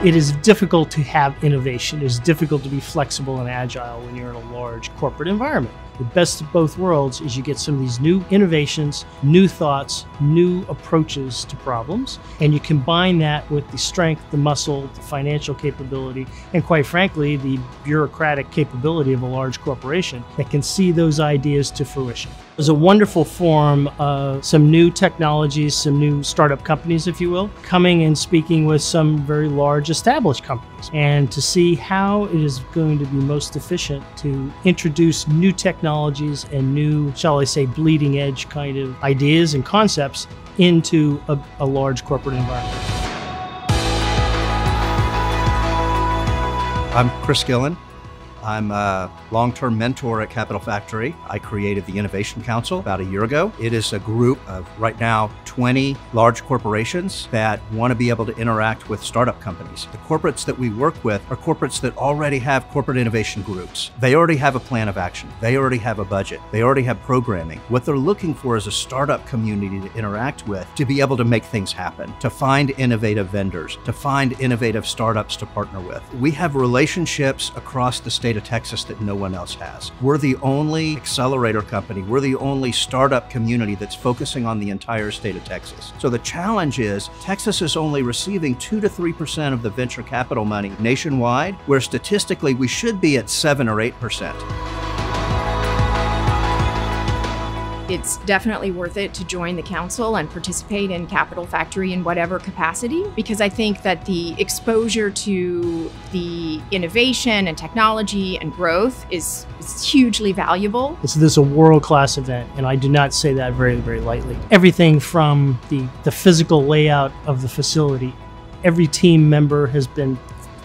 It is difficult to have innovation. It is difficult to be flexible and agile when you're in a large corporate environment. The best of both worlds is you get some of these new innovations, new thoughts, new approaches to problems, and you combine that with the strength, the muscle, the financial capability, and quite frankly, the bureaucratic capability of a large corporation that can see those ideas to fruition. It was a wonderful forum of some new technologies, some new startup companies, if you will, coming and speaking with some very large established companies, and to see how it is going to be most efficient to introduce new technologies and new, shall I say, bleeding edge kind of ideas and concepts into a large corporate environment. I'm Chris Gillen. I'm a long-term mentor at Capital Factory. I created the Innovation Council about a year ago. It is a group of, right now, 20 large corporations that want to be able to interact with startup companies. The corporates that we work with are corporates that already have corporate innovation groups. They already have a plan of action. They already have a budget. They already have programming. What they're looking for is a startup community to interact with, to be able to make things happen, to find innovative vendors, to find innovative startups to partner with. We have relationships across the state of Texas that no one else has. We're the only accelerator company. We're the only startup community that's focusing on the entire state of Texas. So the challenge is Texas is only receiving 2 to 3% of the venture capital money nationwide, where statistically we should be at 7 or 8%. It's definitely worth it to join the council and participate in Capital Factory in whatever capacity, because I think that the exposure to the innovation and technology and growth is hugely valuable. This is a world-class event, and I do not say that very, very lightly. Everything from the physical layout of the facility, every team member has been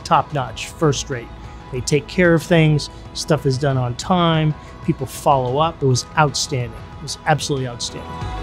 top-notch, first-rate. They take care of things, stuff is done on time, people follow up. It was outstanding. It was absolutely outstanding.